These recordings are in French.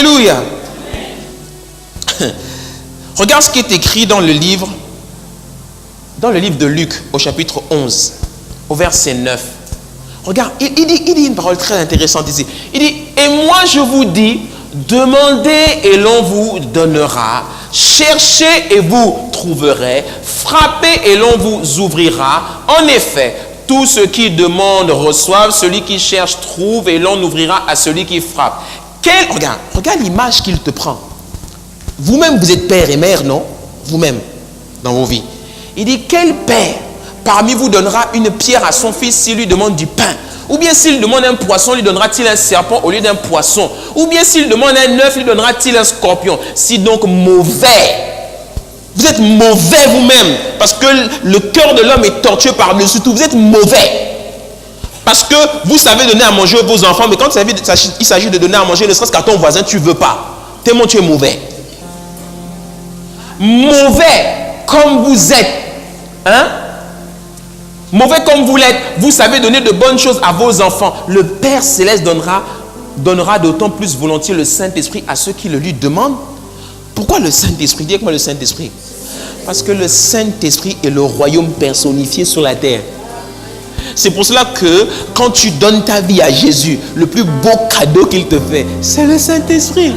Alléluia. Regarde ce qui est écrit dans le livre de Luc, au chapitre 11, au verset 9. Regarde, il dit une parole très intéressante ici. Il dit, et moi je vous dis, demandez et l'on vous donnera, cherchez et vous trouverez, frappez et l'on vous ouvrira. En effet, tout ce qui demande reçoivent, celui qui cherche trouve et l'on ouvrira à celui qui frappe. Regarde l'image qu'il te prend. Vous-même, vous êtes père et mère, non? Vous-même, dans vos vies. Il dit, quel père parmi vous donnera une pierre à son fils s'il lui demande du pain? Ou bien s'il demande un poisson, lui donnera-t-il un serpent au lieu d'un poisson? Ou bien s'il demande un œuf, lui donnera-t-il un scorpion? Si donc mauvais, vous êtes mauvais vous-même, parce que le cœur de l'homme est tortueux par-dessus tout. Vous êtes mauvais. Parce que vous savez donner à manger à vos enfants, mais quand il s'agit de donner à manger, ne serait-ce qu'à ton voisin, tu ne veux pas. Tellement tu es mauvais. Mauvais comme vous êtes. Hein? Mauvais comme vous l'êtes. Vous savez donner de bonnes choses à vos enfants. Le Père Céleste donnera d'autant plus volontiers le Saint-Esprit à ceux qui le lui demandent. Pourquoi le Saint-Esprit? Dites-moi le Saint-Esprit. Parce que le Saint-Esprit est le royaume personnifié sur la terre. C'est pour cela que quand tu donnes ta vie à Jésus, le plus beau cadeau qu'il te fait, c'est le Saint-Esprit.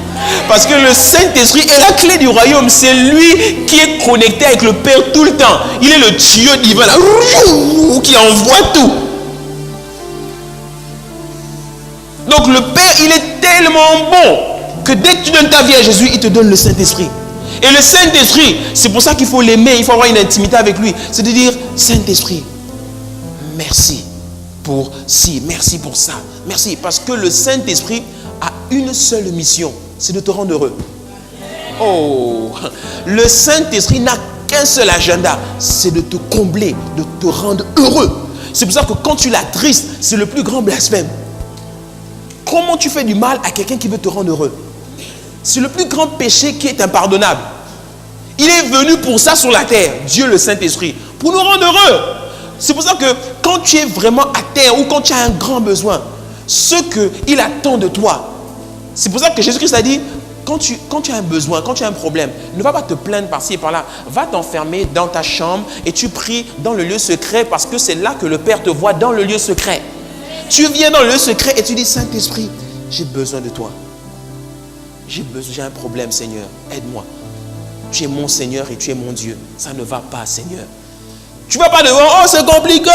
Parce que le Saint-Esprit est la clé du royaume. C'est lui qui est connecté avec le Père tout le temps. Il est le tuyau divin là, qui envoie tout. Donc le Père, il est tellement bon que dès que tu donnes ta vie à Jésus, il te donne le Saint-Esprit. Et le Saint-Esprit, c'est pour ça qu'il faut l'aimer, il faut avoir une intimité avec lui. C'est de dire, Saint-Esprit, merci pour ci, merci pour ça, merci. Parce que le Saint-Esprit a une seule mission, c'est de te rendre heureux. Oh, le Saint-Esprit n'a qu'un seul agenda, c'est de te combler, de te rendre heureux. C'est pour ça que quand tu l'attristes, c'est le plus grand blasphème. Comment tu fais du mal à quelqu'un qui veut te rendre heureux? C'est le plus grand péché qui est impardonnable. Il est venu pour ça sur la terre, Dieu le Saint-Esprit, pour nous rendre heureux. C'est pour ça que quand tu es vraiment à terre ou quand tu as un grand besoin, ce qu'il attend de toi, c'est pour ça que Jésus-Christ a dit, quand tu as un besoin, quand tu as un problème, ne va pas te plaindre par-ci et par-là. Va t'enfermer dans ta chambre et tu pries dans le lieu secret parce que c'est là que le Père te voit dans le lieu secret. Tu viens dans le lieu secret et tu dis, Saint-Esprit, j'ai besoin de toi. J'ai un problème, Seigneur, aide-moi. Tu es mon Seigneur et tu es mon Dieu. Ça ne va pas, Seigneur. Tu ne vas pas devant, oh c'est compliqué,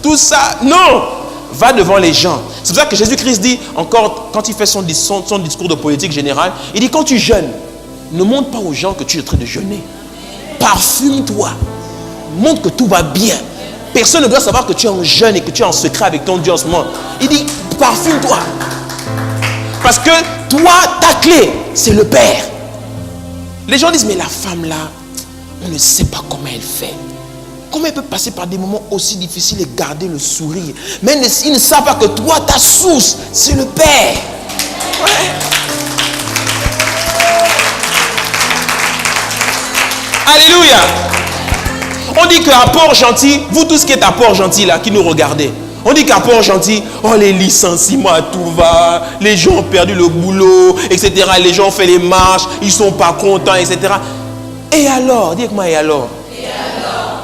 tout ça. Non, va devant les gens. C'est pour ça que Jésus-Christ dit, encore quand il fait son discours de politique générale, il dit, quand tu jeûnes, ne montre pas aux gens que tu es en train de jeûner. Parfume-toi. Montre que tout va bien. Personne ne doit savoir que tu es en jeûne et que tu es en secret avec ton Dieu en ce moment. Il dit, parfume-toi. Parce que toi, ta clé, c'est le Père. Les gens disent, mais la femme là, on ne sait pas comment elle fait. Comment elle peut passer par des moments aussi difficiles et garder le sourire? Mais ils ne savent pas que toi, ta source, c'est le Père. Ouais. Alléluia. On dit qu'à Port-Gentil, vous tous qui êtes à Port-Gentil là, qui nous regardez, on dit qu'à Port-Gentil, oh les licenciements, tout va, les gens ont perdu le boulot, etc. Les gens ont fait les marches, ils ne sont pas contents, etc. Et alors, dis-moi, et alors?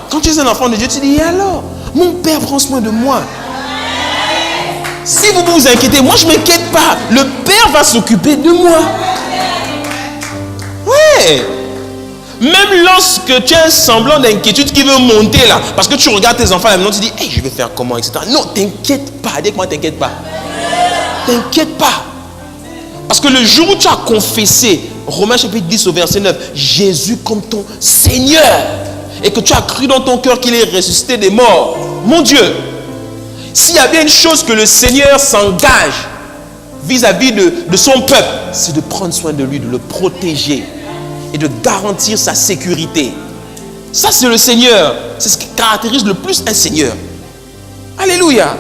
Quand tu es un enfant de Dieu, tu dis, et alors? Mon Père prend soin de moi. Si vous vous inquiétez, moi je ne m'inquiète pas. Le Père va s'occuper de moi. Ouais. Même lorsque tu as un semblant d'inquiétude qui veut monter là, parce que tu regardes tes enfants là, maintenant tu dis, hey, je vais faire comment, etc. Non, t'inquiète pas. Dis-moi, t'inquiète pas. T'inquiète pas. Parce que le jour où tu as confessé, Romains chapitre 10 au verset 9, Jésus comme ton Seigneur, et que tu as cru dans ton cœur qu'il est ressuscité des morts, mon Dieu, s'il y a bien une chose que le Seigneur s'engage vis-à-vis de son peuple, c'est de prendre soin de lui, de le protéger et de garantir sa sécurité. Ça, c'est le Seigneur. C'est ce qui caractérise le plus un Seigneur. Alléluia.